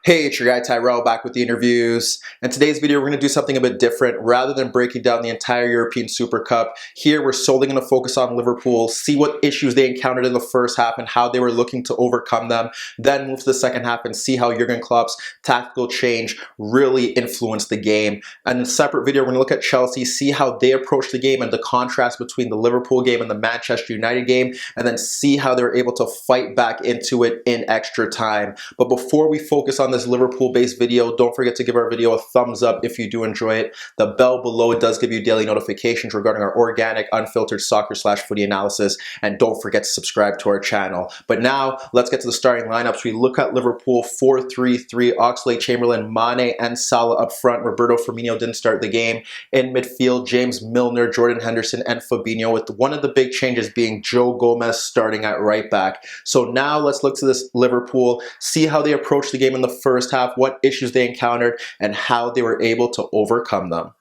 Hey, it's your guy Tyrrell back with the interviews. In today's video, we're going to do something a bit different. Rather than breaking down the entire European Super Cup, here we're solely going to focus on Liverpool, see what issues they encountered in the first half and how they were looking to overcome them, then move to the second half and see how Jurgen Klopp's tactical change really influenced the game. And in a separate video, we're going to look at Chelsea, see how they approached the game and the contrast between the Liverpool game and the Manchester United game, and then see how they were able to fight back into it in extra time. But before we focus on this Liverpool-based video, don't forget to give our video a thumbs up if you do enjoy it. The bell below does give you daily notifications regarding our organic, unfiltered soccer/footy analysis, and don't forget to subscribe to our channel. But now, let's get to the starting lineups. We look at Liverpool 4-3-3, Oxlade-Chamberlain, Mane, and Salah up front. Roberto, Firmino didn't start the game. In midfield, James Milner, Jordan Henderson, and Fabinho, with one of the big changes being Joe Gomez starting at right back. So now let's look to this Liverpool, see how they approached the game in the first half, what issues they encountered, and how they were able to overcome them.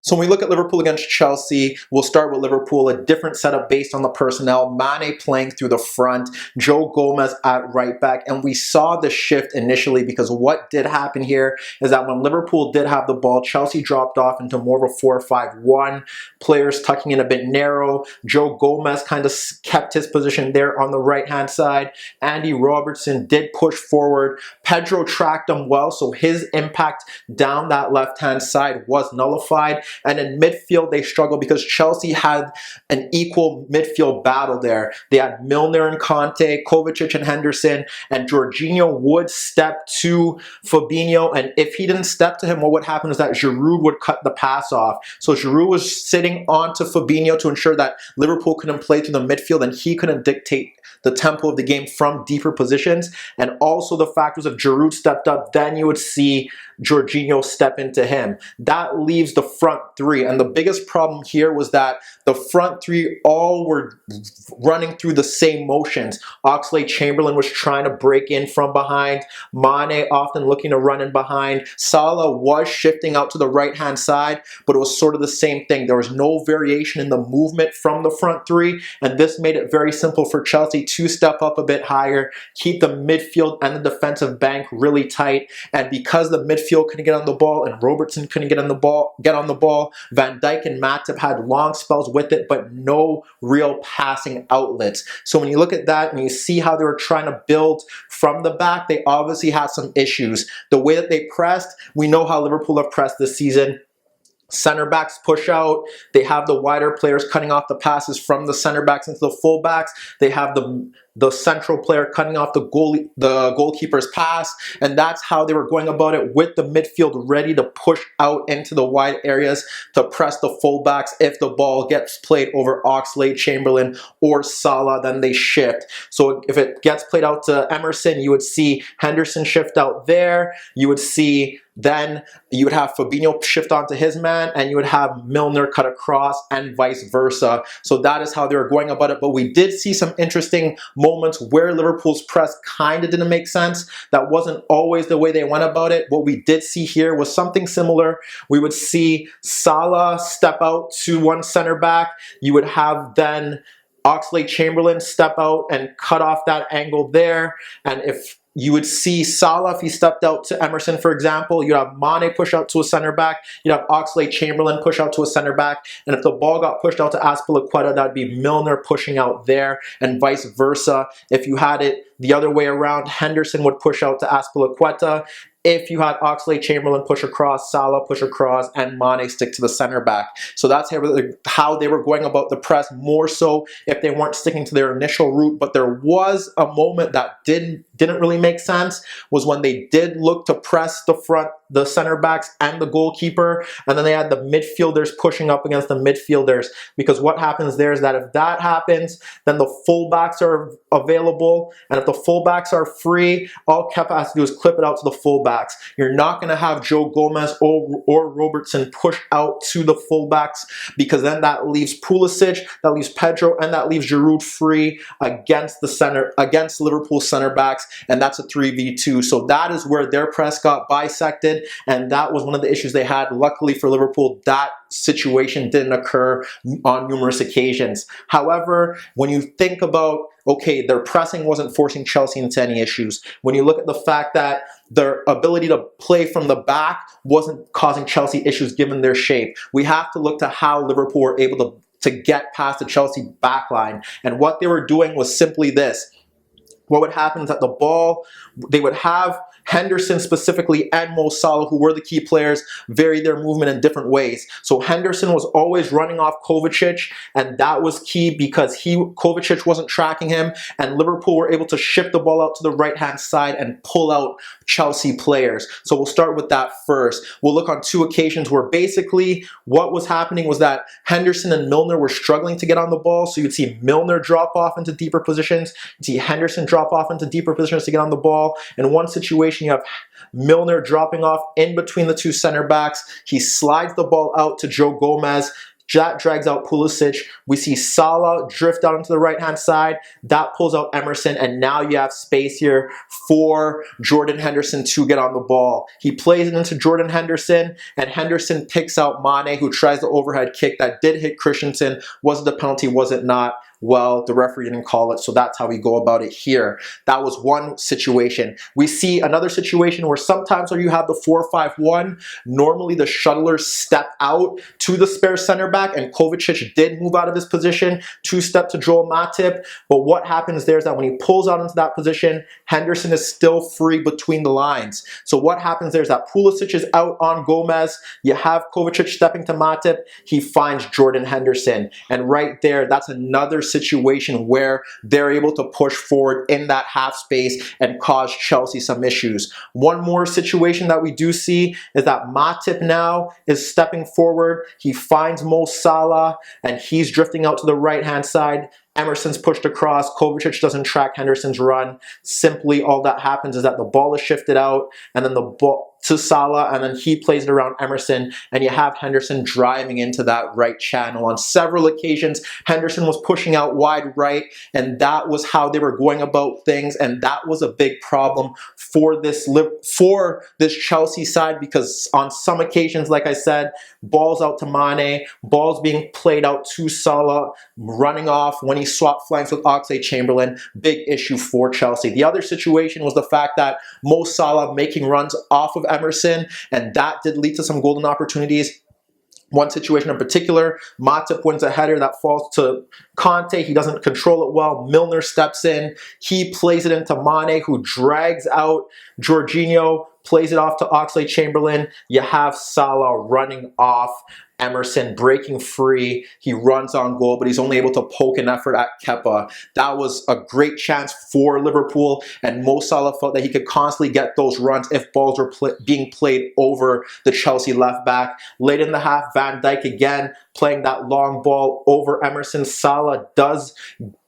So when we look at Liverpool against Chelsea, we'll start with Liverpool, a different setup based on the personnel. Mane playing through the front, Joe Gomez at right back, and we saw the shift initially because what did happen here is that when Liverpool did have the ball, Chelsea dropped off into more of a 4-5-1, players tucking in a bit narrow. Joe Gomez kind of kept his position there on the right-hand side. Andy Robertson did push forward. Pedro tracked him well, so his impact down that left-hand side was nullified. And in midfield, they struggled because Chelsea had an equal midfield battle there. They had Milner and Conte, Kovacic and Henderson, and Jorginho would step to Fabinho. And if he didn't step to him, what would happen is that Giroud would cut the pass off. So Giroud was sitting onto Fabinho to ensure that Liverpool couldn't play through the midfield and he couldn't dictate the tempo of the game from deeper positions. And also the fact was if Giroud stepped up, then you would see Jorginho step into him. That leaves the front three. And the biggest problem here was that the front three all were running through the same motions. Oxlade-Chamberlain was trying to break in from behind. Mane often looking to run in behind. Salah was shifting out to the right-hand side, but it was sort of the same thing. There was no variation in the movement from the front three, and this made it very simple for Chelsea to step up a bit higher, keep the midfield and the defensive bank really tight, and because the midfield couldn't get on the ball and Robertson couldn't get on the ball, Van Dijk and Matip had long spells with it, but no real passing outlets. So when you look at that and you see how they were trying to build from the back, they obviously had some issues. The way that they pressed, we know how Liverpool have pressed this season. Center backs push out. They have the wider players cutting off the passes from the center backs into the full backs. They have the central player cutting off the goalkeeper's pass, and that's how they were going about it, with the midfield ready to push out into the wide areas to press the fullbacks. If the ball gets played over Oxlade-Chamberlain or Salah, then they shift. So if it gets played out to Emerson, you would see Henderson shift out there. You would see then you would have Fabinho shift onto his man, and you would have Milner cut across, and vice versa. So that is how they were going about it. But we did see some interesting moments where Liverpool's press kind of didn't make sense. That wasn't always the way they went about it. What we did see here was something similar. We would see Salah step out to one center back. You would have then Oxlade-Chamberlain step out and cut off that angle there. And if you would see Salah, if he stepped out to Emerson, for example, you'd have Mane push out to a center back, you'd have Oxlade-Chamberlain push out to a center back, and if the ball got pushed out to Azpilicueta, that'd be Milner pushing out there, and vice versa. If you had it the other way around, Henderson would push out to Azpilicueta. If you had Oxlade-Chamberlain push across, Salah push across, and Mane stick to the center back. So that's how they were going about the press, more so if they weren't sticking to their initial route. But there was a moment that didn't really make sense, was when they did look to press the center backs and the goalkeeper, and then they had the midfielders pushing up against the midfielders. Because what happens there is that if that happens, then the fullbacks are available, and if the fullbacks are free, all Kepa has to do is clip it out to the fullbacks. You're not going to have Joe Gomez or Robertson push out to the fullbacks, because then that leaves Pulisic, that leaves Pedro, and that leaves Giroud free against Liverpool center backs, and that's a 3v2. So that is where their press got bisected, and that was one of the issues they had. Luckily for Liverpool, that situation didn't occur on numerous occasions. However, when you think about okay, their pressing wasn't forcing Chelsea into any issues. When you look at the fact that their ability to play from the back wasn't causing Chelsea issues given their shape, we have to look to how Liverpool were able to get past the Chelsea backline. And what they were doing was simply this. What would happen is that the ball, they would have Henderson specifically and Mo Salah, who were the key players, vary their movement in different ways. So Henderson was always running off Kovacic, and that was key because Kovacic wasn't tracking him, and Liverpool were able to shift the ball out to the right-hand side and pull out Chelsea players. So we'll start with that first. We'll look on two occasions where basically what was happening was that Henderson and Milner were struggling to get on the ball. So you'd see Milner drop off into deeper positions. You'd see Henderson drop off into deeper positions to get on the ball. In one situation, you have Milner dropping off in between the two center backs. He slides the ball out to Joe Gomez. That drags out Pulisic. We see Salah drift out into the right-hand side. That pulls out Emerson, and now you have space here for Jordan Henderson to get on the ball. He plays it into Jordan Henderson, and Henderson picks out Mane, who tries the overhead kick that did hit Christensen. Was it a penalty? Was it not? Well, the referee didn't call it, so that's how we go about it here. That was one situation. We see another situation where sometimes where you have the 4-5-1, normally the shuttlers step out to the spare center back, and Kovacic did move out of his position to step to Joel Matip. But what happens there is that when he pulls out into that position, Henderson is still free between the lines. So what happens there is that Pulisic is out on Gomez. You have Kovacic stepping to Matip. He finds Jordan Henderson. And right there, that's another situation where they're able to push forward in that half space and cause Chelsea some issues. One more situation that we do see is that Matip now is stepping forward. He finds Mo Salah and he's drifting out to the right-hand side. Emerson's pushed across. Kovacic doesn't track Henderson's run. Simply all that happens is that the ball is shifted out and then the ball to Salah, and then he plays it around Emerson, and you have Henderson driving into that right channel. On several occasions, Henderson was pushing out wide right, and that was how they were going about things, and that was a big problem for this Chelsea side, because on some occasions, like I said, balls out to Mane, balls being played out to Salah, running off when he swapped flanks with Oxlade-Chamberlain, big issue for Chelsea. The other situation was the fact that Mo Salah making runs off of Emerson, and that did lead to some golden opportunities. One situation in particular, Matip wins a header that falls to Conte. He doesn't control it well. Milner steps in. He plays it into Mane, who drags out Jorginho, plays it off to Oxlade-Chamberlain. You have Salah running off Emerson, breaking free. He runs on goal, but he's only able to poke an effort at Kepa. That was a great chance for Liverpool, and Mo Salah felt that he could constantly get those runs if balls were being played over the Chelsea left back. Late in the half, Van Dijk again playing that long ball over Emerson. Salah does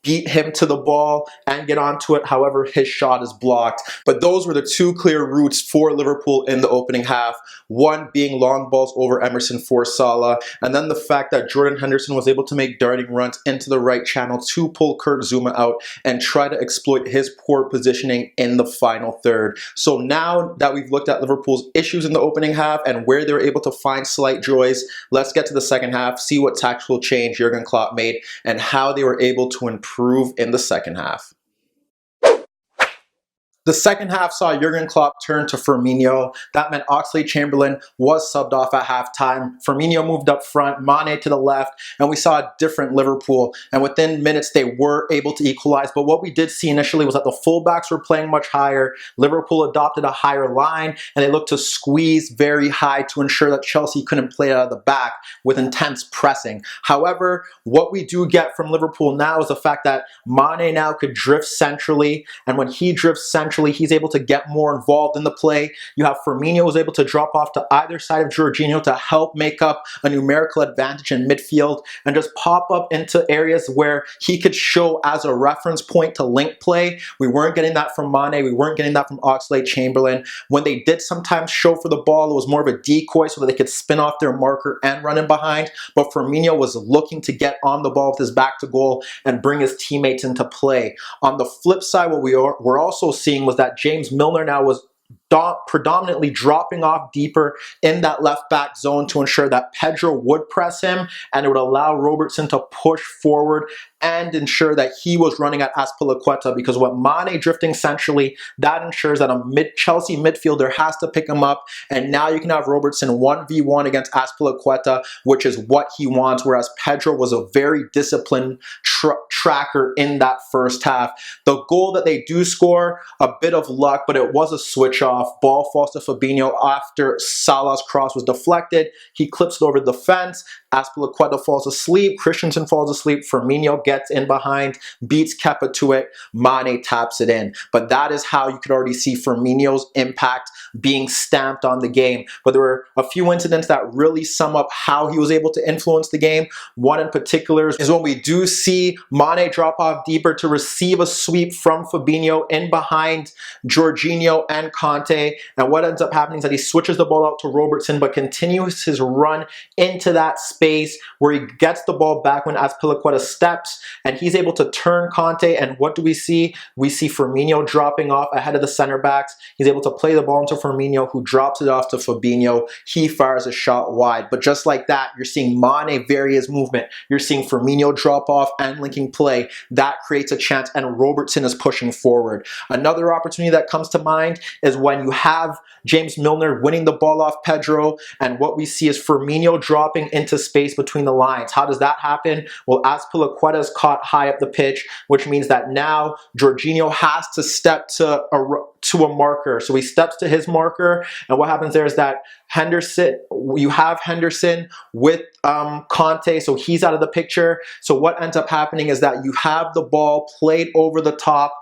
beat him to the ball and get onto it. However, his shot is blocked. But those were the two clear routes for Liverpool in the opening half. One being long balls over Emerson for Salah, and then the fact that Jordan Henderson was able to make darting runs into the right channel to pull Kurt Zouma out and try to exploit his poor positioning in the final third. So now that we've looked at Liverpool's issues in the opening half and where they were able to find slight joys, let's get to the second half, see what tactical change Jurgen Klopp made and how they were able to improve in the second half. The second half saw Jurgen Klopp turn to Firmino. That meant Oxlade-Chamberlain was subbed off at halftime. Firmino moved up front, Mane to the left, and we saw a different Liverpool. And within minutes, they were able to equalize. But what we did see initially was that the fullbacks were playing much higher. Liverpool adopted a higher line, and they looked to squeeze very high to ensure that Chelsea couldn't play out of the back with intense pressing. However, what we do get from Liverpool now is the fact that Mane now could drift centrally, and when he drifts centrally, he's able to get more involved in the play. You have Firmino was able to drop off to either side of Jorginho to help make up a numerical advantage in midfield and just pop up into areas where he could show as a reference point to link play. We weren't getting that from Mane. We weren't getting that from Oxlade-Chamberlain. When they did sometimes show for the ball, it was more of a decoy so that they could spin off their marker and run in behind. But Firmino was looking to get on the ball with his back to goal and bring his teammates into play. On the flip side, what we're also seeing was that James Milner now was predominantly dropping off deeper in that left back zone to ensure that Pedro would press him, and it would allow Robertson to push forward and ensure that he was running at Azpilicueta, because with Mane drifting centrally, that ensures that a Chelsea midfielder has to pick him up, and now you can have Robertson 1v1 against Azpilicueta, which is what he wants, whereas Pedro was a very disciplined tracker in that first half. The goal that they do score, a bit of luck, but it was a switch off. Ball falls to Fabinho after Salah's cross was deflected. He clips it over the fence. Azpilicueta falls asleep. Christensen falls asleep. Firmino gets in behind, beats Kepa to it. Mane taps it in. But that is how you could already see Firmino's impact being stamped on the game. But there were a few incidents that really sum up how he was able to influence the game. One in particular is when we do see Mane drop off deeper to receive a sweep from Fabinho in behind Jorginho and Conte. And what ends up happening is that he switches the ball out to Robertson, but continues his run into that space where he gets the ball back when Azpilicueta steps, and he's able to turn Conte. And what do we see? We see Firmino dropping off ahead of the center backs. He's able to play the ball into Firmino, who drops it off to Fabinho. He fires a shot wide. But just like that, you're seeing Mane vary his movement. You're seeing Firmino drop off and linking play. That creates a chance, and Robertson is pushing forward. Another opportunity that comes to mind is when you have James Milner winning the ball off Pedro, and what we see is Firmino dropping into space between the lines. How does that happen? Well, Azpilicueta is caught high up the pitch, which means that now Jorginho has to step to a marker. So he steps to his marker, and what happens there is that you have Henderson with Conte, so he's out of the picture. So what ends up happening is that you have the ball played over the top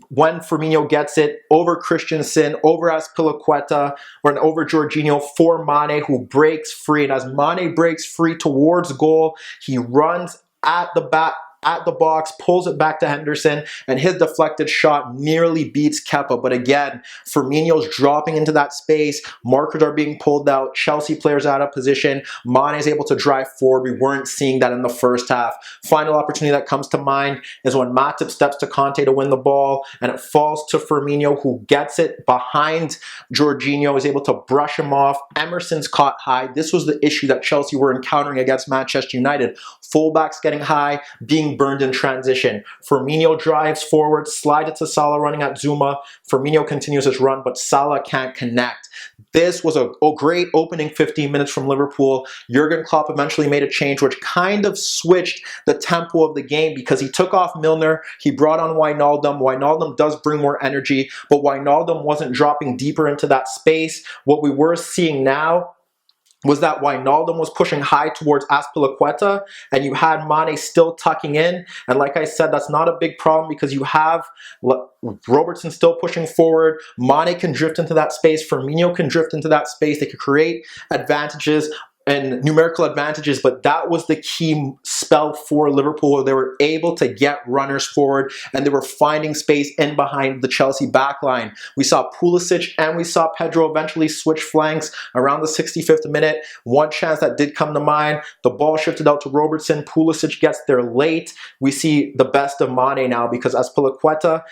when Firmino gets it over Christensen, over Azpilicueta, or over Jorginho for Mane, who breaks free. And as Mane breaks free towards goal, he runs at the box, pulls it back to Henderson, and his deflected shot nearly beats Kepa. But again, Firmino's dropping into that space. Markers are being pulled out. Chelsea players out of position. Mane is able to drive forward. We weren't seeing that in the first half. Final opportunity that comes to mind is when Matip steps to Conte to win the ball, and it falls to Firmino, who gets it behind Jorginho, is able to brush him off. Emerson's caught high. This was the issue that Chelsea were encountering against Manchester United. Fullbacks getting high, being burned in transition. Firmino drives forward, slides it to Salah running at Zuma. Firmino continues his run, but Salah can't connect. This was a great opening 15 minutes from Liverpool. Jurgen Klopp eventually made a change, which kind of switched the tempo of the game, because he took off Milner, he brought on Wijnaldum. Wijnaldum does bring more energy, but Wijnaldum wasn't dropping deeper into that space. What we were seeing now was that Wijnaldum was pushing high towards Azpilicueta, and you had Mane still tucking in. And like I said, that's not a big problem, because you have Robertson still pushing forward. Mane can drift into that space. Firmino can drift into that space. They could create advantages and numerical advantages, but that was the key spell for Liverpool, where they were able to get runners forward, and they were finding space in behind the Chelsea backline. We saw Pulisic and we saw Pedro eventually switch flanks around the 65th minute. One chance that did come to mind, the ball shifted out to Robertson. Pulisic gets there late. We see the best of Mane now, because Azpilicueta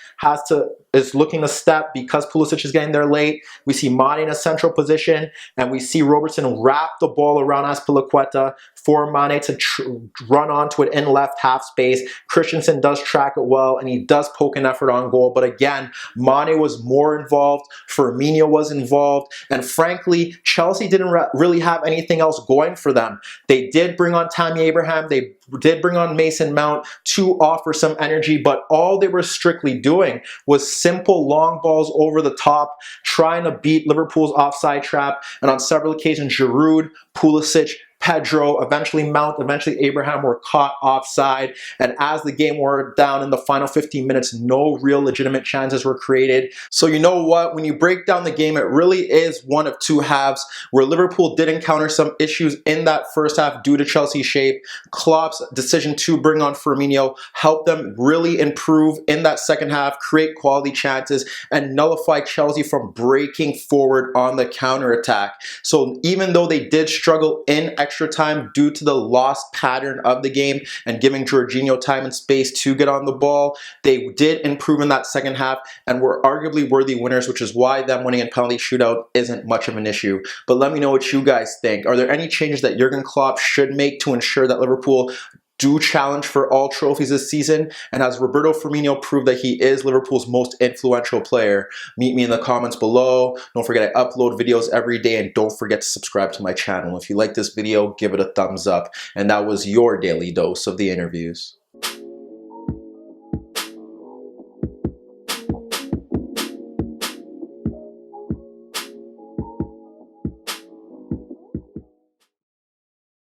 is looking to step because Pulisic is getting there late. We see Mane in a central position, and we see Robertson wrap the ball around Azpilicueta for Mane to run onto it in left half space. Christensen does track it well, and he does poke an effort on goal. But again, Mane was more involved. Firmino was involved. And frankly, Chelsea didn't really have anything else going for them. They did bring on Tammy Abraham. They did bring on Mason Mount to offer some energy, but all they were strictly doing was simple long balls over the top, trying to beat Liverpool's offside trap. And on several occasions, Giroud, Pulisic, Pedro, eventually Mount, eventually Abraham were caught offside. And as the game wore down in the final 15 minutes, no real legitimate chances were created. So you know what? When you break down the game, it really is one of two halves, where Liverpool did encounter some issues in that first half due to Chelsea's shape. Klopp's decision to bring on Firmino helped them really improve in that second half, create quality chances, and nullify Chelsea from breaking forward on the counterattack. So even though they did struggle in extra extra time due to the lost pattern of the game and giving Jorginho time and space to get on the ball. They did improve in that second half and were arguably worthy winners, which is why them winning in penalty shootout isn't much of an issue. But let me know what you guys think. Are there any changes that Jurgen Klopp should make to ensure that Liverpool do challenge for all trophies this season? And has Roberto Firmino proved that he is Liverpool's most influential player? Meet me in the comments below. Don't forget I upload videos every day, and don't forget to subscribe to my channel. If you like this video, give it a thumbs up. And that was your daily dose of the interviews.